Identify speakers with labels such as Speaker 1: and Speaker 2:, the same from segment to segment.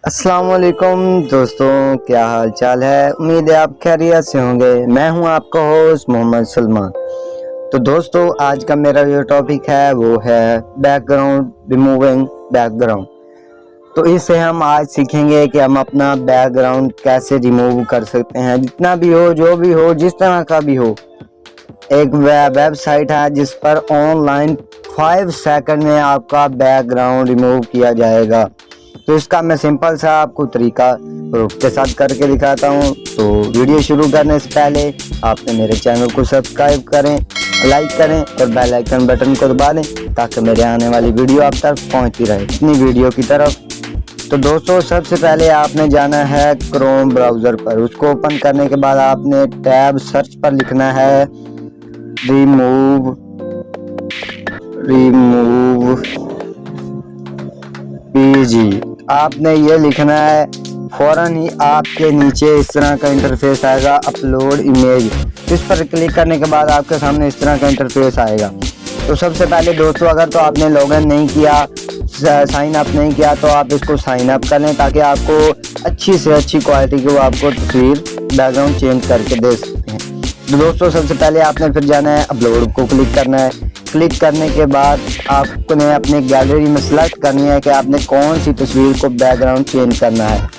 Speaker 1: अस्सलाम वालेकुम दोस्तों, क्या हाल चाल है। उम्मीद है आप खैरियत से होंगे। मैं हूं आपका होस्ट मोहम्मद सलमान। तो दोस्तों, आज का मेरा जो टॉपिक है वो है बैकग्राउंड, रिमूविंग बैकग्राउंड। तो इससे हम आज सीखेंगे कि हम अपना बैकग्राउंड कैसे रिमूव कर सकते हैं। जितना भी हो, जो भी हो, जिस तरह का भी हो। एक वेबसाइट है जिस पर ऑनलाइन 5 सेकंड में आपका बैकग्राउंड रिमूव किया जाएगा। तो इसका मैं सिंपल सा आपको तरीका प्रूफ के साथ करके दिखाता हूँ। तो वीडियो शुरू करने से पहले आपने मेरे चैनल को सब्सक्राइब करें, लाइक करें और बेल आइकन बटन को दबा लें ताकि मेरे आने वाली वीडियो आप तक पहुँचती रहे अपनी वीडियो की तरफ। तो दोस्तों, सबसे पहले आपने जाना है क्रोम ब्राउज़र पर। उसको ओपन करने के बाद आपने टैब सर्च पर लिखना है रिमूव पीजी। आपने ये लिखना है। फौरन ही आपके नीचे इस तरह का इंटरफेस आएगा, अपलोड इमेज। इस पर क्लिक करने के बाद आपके सामने इस तरह का इंटरफेस आएगा। तो सबसे पहले दोस्तों, अगर तो आपने लॉगिन नहीं किया, साइन अप नहीं किया, तो आप इसको साइन अप कर लें ताकि आपको अच्छी से अच्छी क्वालिटी की वो आपको तस्वीर बैकग्राउंड चेंज करके दे सकते हैं। तो दोस्तों, सबसे पहले आपने फिर जाना है अपलोड को क्लिक करना है। क्लिक करने के बाद आपने अपने गैलरी में सेलेक्ट करनी है कि आपने कौन सी तस्वीर को बैकग्राउंड चेंज करना है।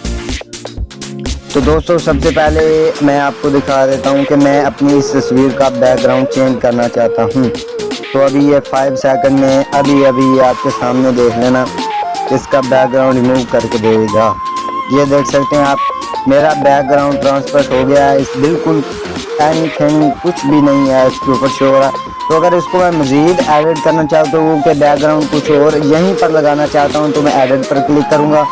Speaker 1: तो दोस्तों, सबसे पहले मैं आपको दिखा देता हूं कि मैं अपनी इस तस्वीर का बैकग्राउंड चेंज करना चाहता हूं। तो अभी ये 5 सेकंड में अभी आपके सामने देख लेना, इसका बैकग्राउंड रिमूव करके देगा। ये देख सकते हैं आप, मेरा बैकग्राउंड ट्रांसफर हो गया है। इस बिल्कुल एनीथिंग कुछ भी नहीं है इसके ऊपर शो हो रहा। तो अगर इसको मैं मज़ीद एडिट करना चाहता हूँ कि बैकग्राउंड कुछ और यहीं पर लगाना चाहता हूँ, तो मैं एडिट पर क्लिक करूँगा।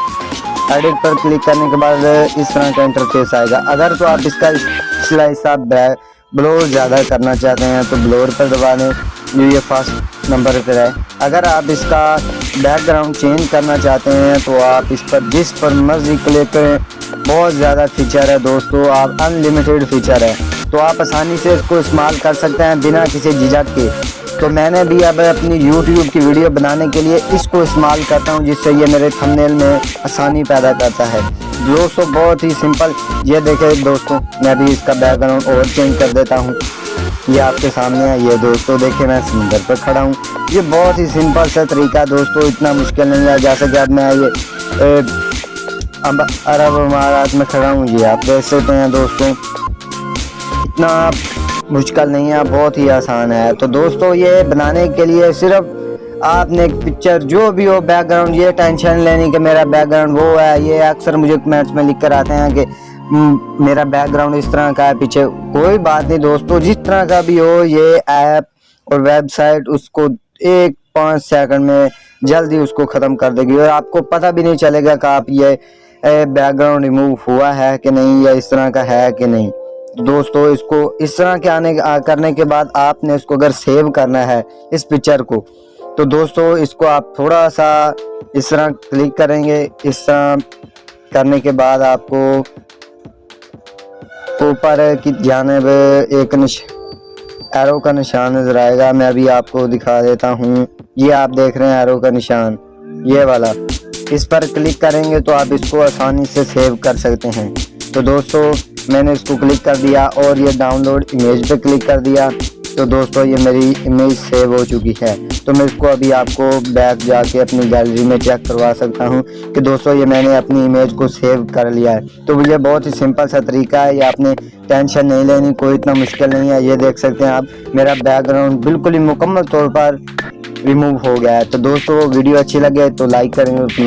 Speaker 1: एडिट पर क्लिक करने के बाद इस तरह का इंटरफेस आएगा। अगर तो आप इसका पिछला ब्लोर ज़्यादा करना चाहते हैं तो ब्लोर पर दबा दें, जो ये फर्स्ट नंबर पर है। अगर आप इसका बैकग्राउंड चेंज करना चाहते हैं तो आप इस पर जिस पर मर्जी क्लिक करें। बहुत ज़्यादा फीचर है दोस्तों, आप अनलिमिटेड फीचर है, तो आप आसानी से इसको इस्तेमाल कर सकते हैं बिना किसी झिझक के। तो मैंने भी अब अपनी YouTube की वीडियो बनाने के लिए इसको इस्तेमाल करता हूं, जिससे ये मेरे थंबनेल में आसानी पैदा करता है। दोस्तों, बहुत ही सिंपल। ये देखें दोस्तों, मैं भी इसका बैकग्राउंड और चेंज कर देता हूं। ये आपके सामने है। ये दोस्तों देखें, मैं समुंदर पर खड़ा हूँ। ये बहुत ही सिंपल सा तरीका दोस्तों, इतना मुश्किल नहीं है। जैसे कि अब मैं ये अरब अमारात में खड़ा हूँ, ये आप देख सकते हैं दोस्तों। इतना मुश्किल नहीं है, बहुत ही आसान है। तो दोस्तों, ये बनाने के लिए सिर्फ आपने एक पिक्चर जो भी हो बैकग्राउंड, ये टेंशन लेने कि मेरा बैकग्राउंड वो है। ये अक्सर मुझे कमेंट्स में लिख कर आते हैं कि मेरा बैकग्राउंड इस तरह का है पीछे। कोई बात नहीं दोस्तों, जिस तरह का भी हो, ये ऐप और वेबसाइट उसको 1-5 सेकंड में जल्दी उसको ख़त्म कर देगी और आपको पता भी नहीं चलेगा कि आप ये बैकग्राउंड रिमूव हुआ है कि नहीं, या इस तरह का है कि नहीं। दोस्तों, इसको इस तरह के करने के बाद आपने इसको अगर सेव करना है इस पिक्चर को, तो दोस्तों इसको आप थोड़ा सा इस तरह क्लिक करेंगे। इस तरह करने के बाद आपको ऊपर की जानिब एक एरो का निशान नजर आएगा। मैं अभी आपको दिखा देता हूँ। ये आप देख रहे हैं एरो का निशान, ये वाला। इस पर क्लिक करेंगे तो आप इसको आसानी से सेव कर सकते हैं। तो दोस्तों, मैंने इसको क्लिक कर दिया और ये डाउनलोड इमेज पे क्लिक कर दिया। तो दोस्तों, ये मेरी इमेज सेव हो चुकी है। तो मैं इसको अभी आपको बैक जाके अपनी गैलरी में चेक करवा सकता हूँ कि दोस्तों ये मैंने अपनी इमेज को सेव कर लिया है। तो ये बहुत ही सिंपल सा तरीका है, ये आपने टेंशन नहीं लेनी, कोई इतना मुश्किल नहीं है। ये देख सकते हैं आप, मेरा बैकग्राउंड बिल्कुल ही मुकम्मल तौर पर रिमूव हो गया है। तो दोस्तों, वीडियो अच्छी लगे तो लाइक करेंगे।